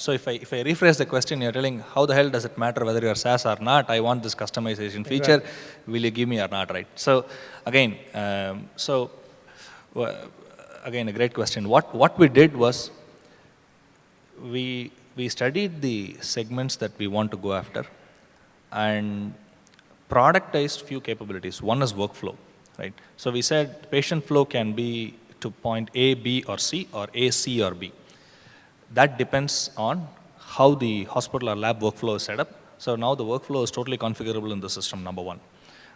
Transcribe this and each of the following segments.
So if I rephrase the question, you're telling, how the hell does it matter whether you're SaaS or not? I want this customization feature. Will you give me or not, right? So again, again, a great question. What we did was, we studied the segments that we want to go after and productized few capabilities. One is workflow, right? So we said patient flow can be to point A, B, or C, or A, C, or B. That depends on how the hospital or lab workflow is set up. So now the workflow is totally configurable in the system, number one.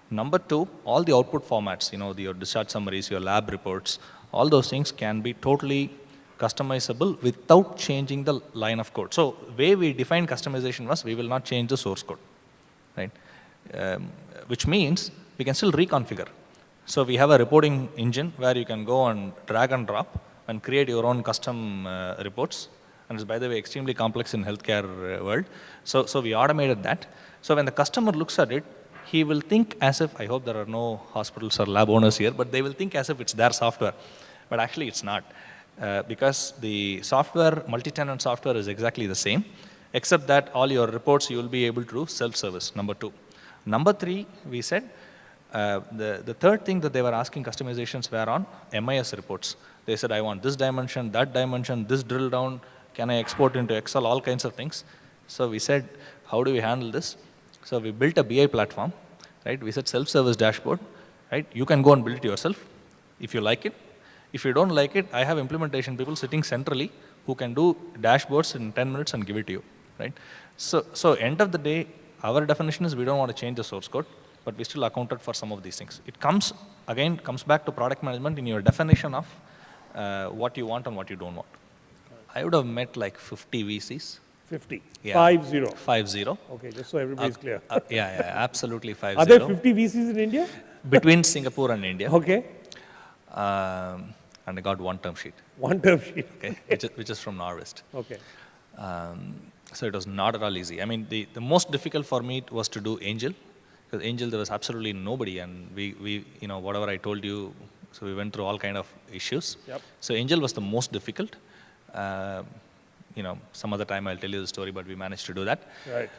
Number two, all the output formats, your discharge summaries, your lab reports, all those things can be totally customizable without changing the line of code. So way we define customization was, we will not change the source code, right? Which means we can still reconfigure. So we have a reporting engine where you can go and drag and drop and create your own custom reports. And it's, by the way, extremely complex in healthcare world. So we automated that. So when the customer looks at it, he will think as if, I hope there are no hospitals or lab owners here, but they will think as if it's their software. But actually it's not. Because the software, multi-tenant software, is exactly the same, except that all your reports you will be able to do self-service, number two. Number three, we said, the third thing that they were asking customizations were on MIS reports. They said, I want this dimension, this drill down, can I export into Excel, all kinds of things. So we said, how do we handle this? So we built a BI platform, right? We said self-service dashboard, right? You can go and build it yourself if you like it. If you don't like it, I have implementation people sitting centrally who can do dashboards in 10 minutes and give it to you, right? So end of the day, our definition is we don't want to change the source code, but we still accounted for some of these things. It comes back to product management in your definition of what you want and what you don't want. I would have met like 50 VCs. 50? Yeah. 50? 50. Okay, just so everybody's clear. Yeah, absolutely 50. Are there 50 VCs in India? Between Singapore and India. Okay. And I got one term sheet. One term sheet. Okay, which is from Norwest. Okay. So it was not at all easy. I mean, the most difficult for me was to do Angel, because Angel there was absolutely nobody, and we whatever I told you, so we went through all kind of issues. Yep. So Angel was the most difficult. Some other time I'll tell you the story, but we managed to do that. Right.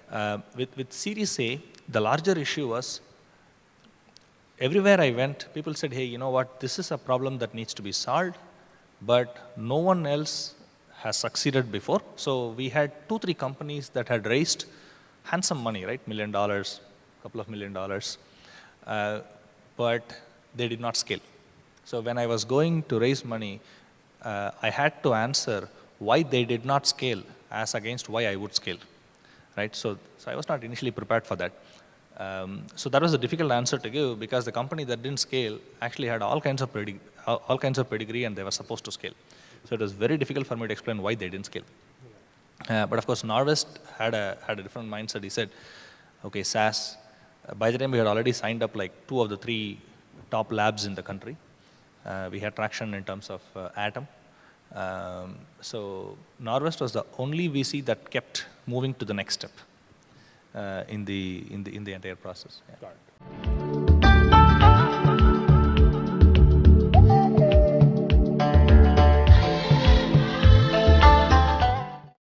With Series A, the larger issue was, everywhere I went, people said, hey, you know what, this is a problem that needs to be solved, but no one else has succeeded before. So we had 2-3 companies that had raised handsome money, right? $1 million, couple of $1 million, but they did not scale. So when I was going to raise money, I had to answer why they did not scale as against why I would scale, right? So I was not initially prepared for that. So that was a difficult answer to give, because the company that didn't scale actually had all kinds of pedigree, and they were supposed to scale. So it was very difficult for me to explain why they didn't scale. But of course, Norwest had a different mindset. He said, okay, SaaS. By the time we had already signed up like 2 of the 3 top labs in the country. We had traction in terms of Atom. So Norwest was the only VC that kept moving to the next step in the entire process. Yeah. Got it.